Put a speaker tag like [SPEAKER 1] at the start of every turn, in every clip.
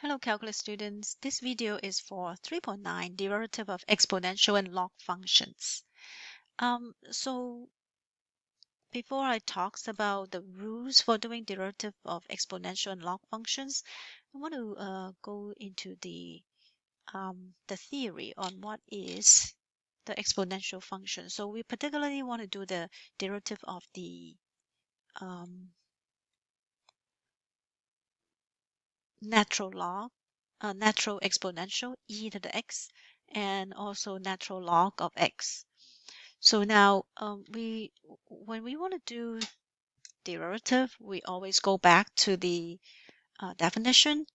[SPEAKER 1] Hello calculus students, this video is for 3.9 derivative of exponential and log functions. So before I talks about the rules for doing derivative of exponential and log functions, I want to go into the theory on what is the exponential function. So we particularly want to do the derivative of the natural log, natural exponential e to the x, and also natural log of x. So now when we want to do derivative, we always go back to the definition.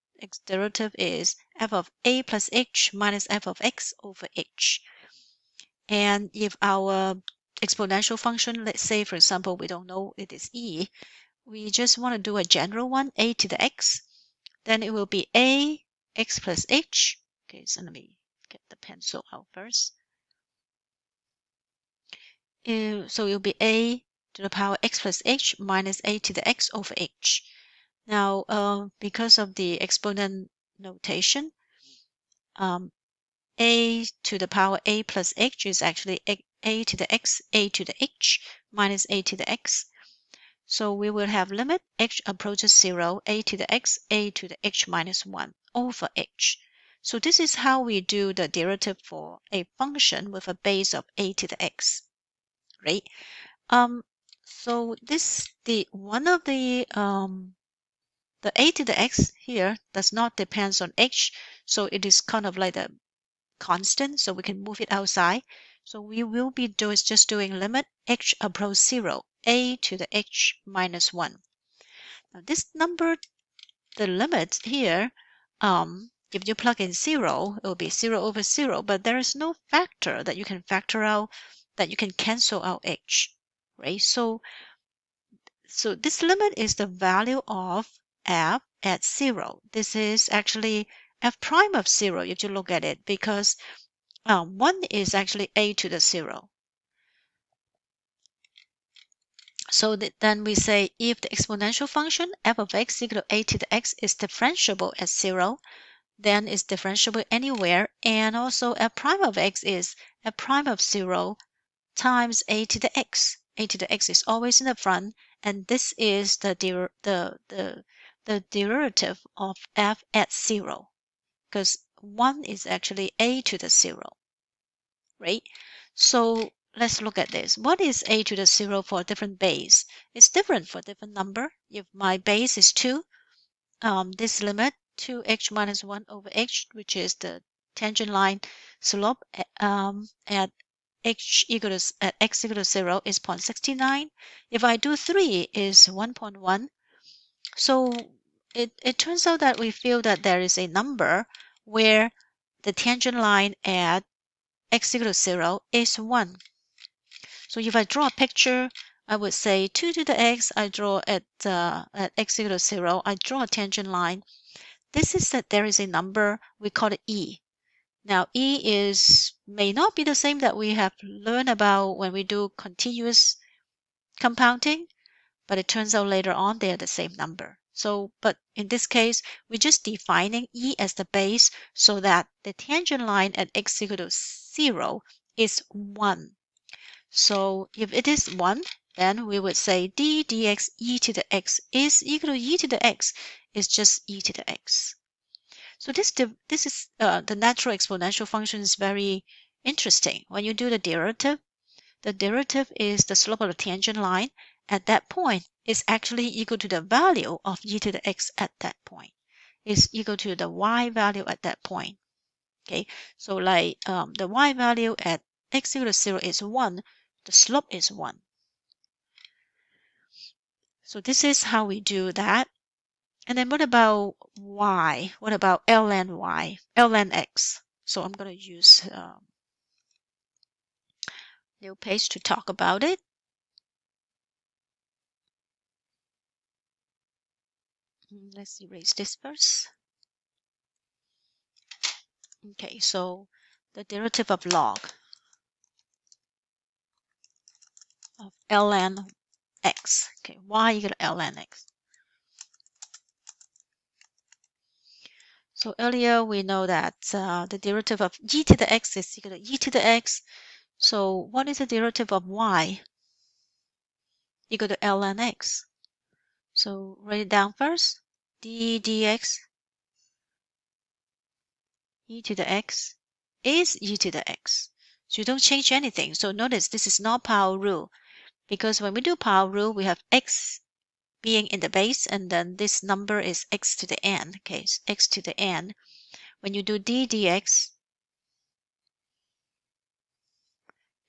[SPEAKER 1] Derivative is f of a plus h minus f of x over h. And if our exponential function, let's say for example, we don't know it is e, we just want to do a general one, a to the x. Then it will be a x plus h. Okay, so let me get the pencil out first. So it will be a to the power x plus h minus a to the x over h. Now, because of the exponent notation, a to the power a plus h is actually a to the x, a to the h minus a to the x. So we will have limit h approaches 0, a to the x, a to the h minus 1 over h. So this is how we do the derivative for a function with a base of a to the x, right? So one of the a to the x here does not depend on h, so it is kind of like a constant, so we can move it outside. So we will be just doing limit h approach 0, a to the h minus 1. Now this number, the limit here, if you plug in 0, it will be 0 over 0, but there is no factor that you can factor out that you can cancel out h, right? So this limit is the value of f at 0. This is actually f prime of 0 if you look at it, because 1 is actually a to the 0. So then we say if the exponential function f of x equal to a to the x is differentiable at 0, then it's differentiable anywhere, and also f prime of x is f prime of 0 times a to the x. A to the x is always in the front, and this is the derivative of f at 0, because 1 is actually a to the 0, right? So let's look at this. What is a to the 0 for a different base? It's different for different number. If my base is 2, this limit 2h minus 1 over h, which is the tangent line slope at x equal to 0 is 0.69. If I do 3 is 1.1. So it turns out that we feel that there is a number where the tangent line at x equal to 0 is 1. So if I draw a picture, I would say 2 to the x, I draw at x equal to 0, I draw a tangent line. This is that there is a number, we call it e. Now, e may not be the same that we have learned about when we do continuous compounding, but it turns out later on they are the same number. So, but in this case, we're just defining e as the base so that the tangent line at x equal to 0 is 1. So if it is 1, then we would say d dx e to the x is equal to e to the x. It's just e to the x. So this is the natural exponential function is very interesting. When you do the derivative is the slope of the tangent line at that point is actually equal to the value of e to the x at that point. Is equal to the y value at that point. Okay, so like the y value at x equal to 0 is 1, the slope is 1. So this is how we do that. And then what about y? What about ln y, ln x? So I'm going to use new page to talk about it. Let's erase this first. Okay, so the derivative of log of ln x. Okay, y equal to ln x. So earlier we know that the derivative of e to the x is equal to e to the x. So what is the derivative of y? Equal to ln x. So write it down first. d dx e to the x is e to the x. So you don't change anything. So notice this is not power rule, because when we do power rule, we have x being in the base, and then this number is x to the n. Okay, so x to the n. When you do d dx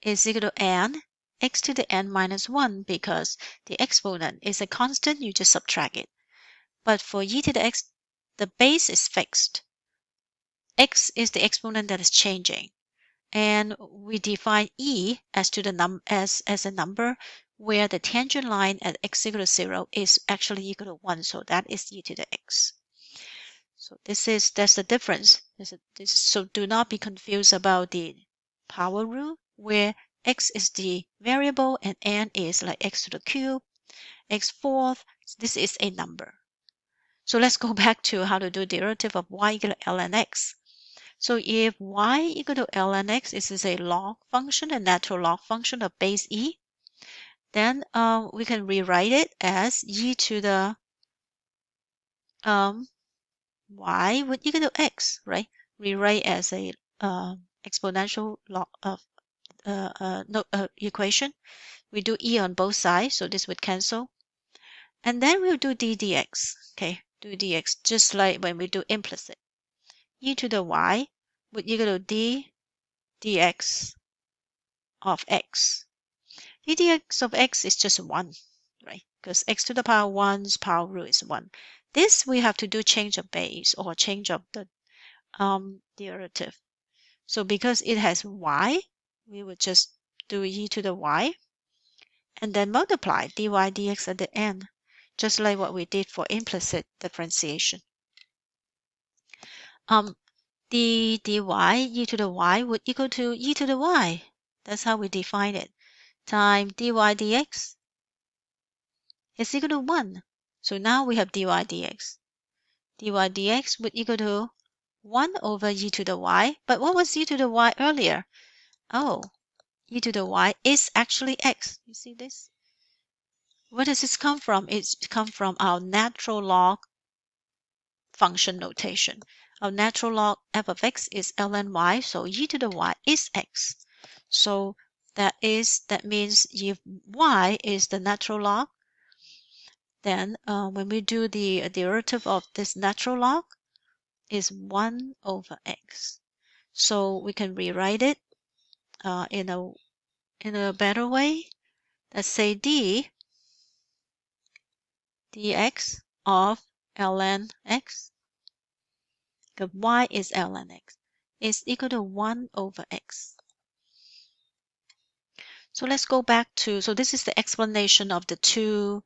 [SPEAKER 1] is equal to n, x to the n minus 1, because the exponent is a constant, you just subtract it. But for e to the x, the base is fixed. X is the exponent that is changing. And we define e as to the as a number where the tangent line at x equal to 0 is actually equal to 1. So that is e to the x. So that's the difference. So do not be confused about the power rule, where x is the variable and n is like x to the cube, x fourth. This is a number. So let's go back to how to do derivative of y equal to ln x. So if y equal to ln x is a log function, a natural log function of base e, then we can rewrite it as e to the y would equal to x, right? Rewrite as a exponential log of equation. We do e on both sides, so this would cancel. And then we'll do d dx, okay? Do dx just like when we do implicit. E to the y would equal to d dx of x. d dx of x is just 1, right? Because x to the power 1's power rule is 1. This we have to do change of base or change of the derivative. So because it has y, we would just do e to the y and then multiply dy dx at the end, just like what we did for implicit differentiation. D dy e to the y would equal to e to the y. That's how we define it. Time dy dx is equal to 1. So now we have dy dx. Dy dx would equal to 1 over e to the y. But what was e to the y earlier? Oh, e to the y is actually x. You see this? Where does this come from? It's come from our natural log function notation. Our natural log f of x is ln y, so e to the y is x. So that means if y is the natural log, then when we do the derivative of this natural log is 1 over x. So we can rewrite it in a better way. Let's say d dx of ln x, because y is ln x, is equal to 1 over x. So let's go back to, so this is the explanation of the two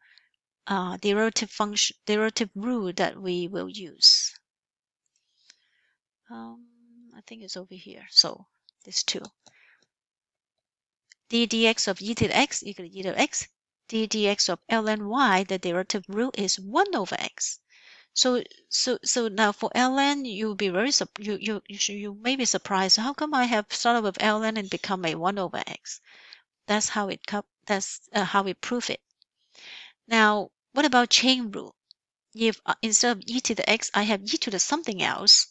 [SPEAKER 1] derivative rule that we will use. I think it's over here. So this two. d dx of e to the x equal to e to the x. d dx of ln y, the derivative rule is 1 over x. So now for ln, you'll be you may be surprised. How come I have started with ln and become a 1 over x? That's how we prove it. Now, what about chain rule? If instead of e to the x, I have e to the something else,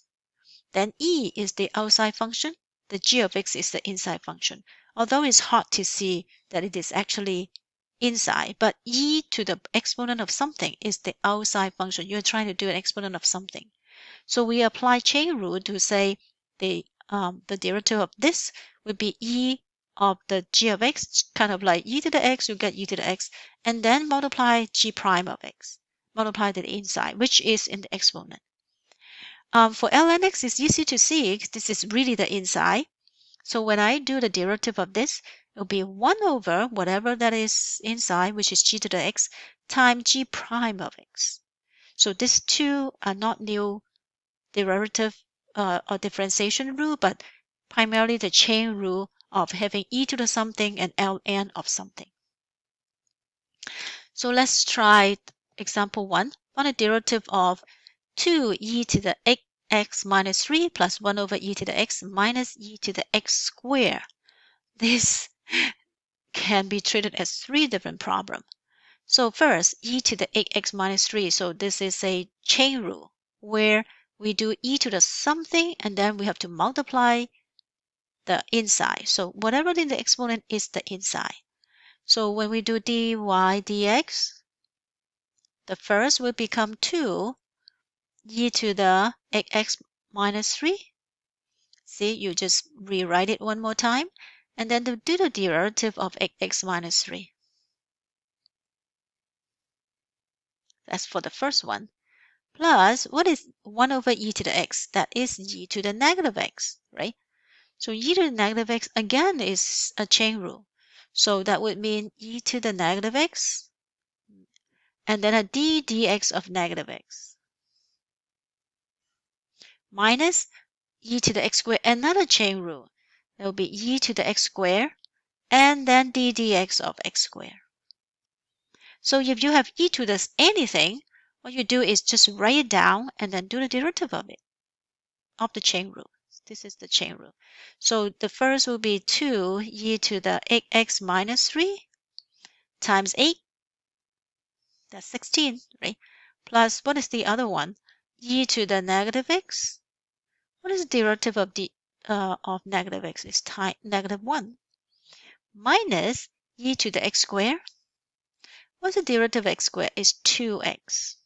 [SPEAKER 1] then e is the outside function, the g of x is the inside function. Although it's hard to see that it is actually inside, but e to the exponent of something is the outside function. You're trying to do an exponent of something. So we apply chain rule to say the derivative of this would be e of the g of x, kind of like e to the x, you get e to the x, and then multiply g prime of x, multiply the inside, which is in the exponent. For ln x, it's easy to see. This is really the inside. So when I do the derivative of this, it will be 1 over whatever that is inside, which is g to the x, times g prime of x. So these two are not new derivative or differentiation rule, but primarily the chain rule of having e to the something and ln of something. So let's try example 1. Find a derivative of 2e to the x minus 3 plus 1 over e to the x minus e to the x squared. This can be treated as 3 different problems. So first, e to the 8x minus 3. So this is a chain rule where we do e to the something and then we have to multiply the inside. So whatever in the exponent is the inside. So when we do dy dx, the first will become 2 e to the x minus 3. See, you just rewrite it one more time. And then do the derivative of x minus 3. That's for the first one. Plus, what is 1 over e to the x? That is e to the negative x, right? So e to the negative x again is a chain rule. So that would mean e to the negative x and then a dx of negative x minus e to the x squared, another chain rule. That will be e to the x squared and then dx of x squared. So if you have e to the anything, what you do is just write it down and then do the derivative of it, of the chain rule. This is the chain rule. So the first will be 2 e to the x minus 3 times 8. That's 16, right? Plus, what is the other one? E to the negative x. What is the derivative of negative x? It's negative 1. Minus e to the x squared. What's the derivative of x squared? Is 2x.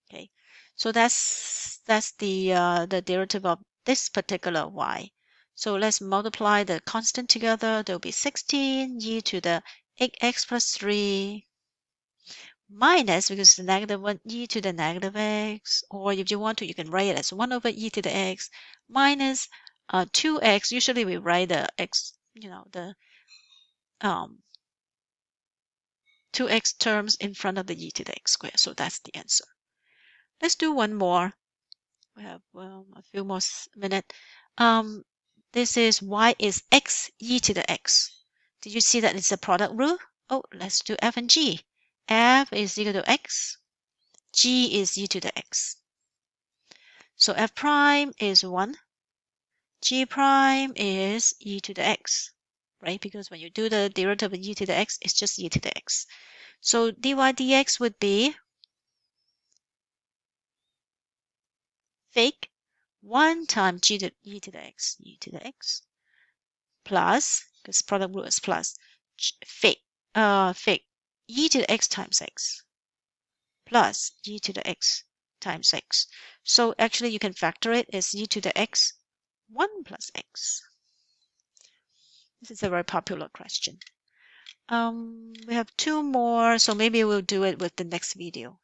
[SPEAKER 1] Okay, so that's the derivative of this particular y. So let's multiply the constant together. There'll be 16 e to the 8x plus 3 minus, because the negative 1, e to the negative x, or if you want to, you can write it as 1 over e to the x minus 2x. Usually we write the x, the 2x terms in front of the e to the x squared. So that's the answer. Let's do one more. We have a few more minutes. This is y is x e to the x. Did you see that it's a product rule? Oh, let's do f and g. F is equal to x. G is e to the x. So f prime is 1. G prime is e to the x, right? Because when you do the derivative of e to the x, it's just e to the x. So dy dx would be fake 1 times g to e to the x, plus, because product rule is plus, fake e to the x times x plus e to the x times x. So actually you can factor it as e to the x 1 plus x. This is a very popular question. We have 2 more, so maybe we'll do it with the next video.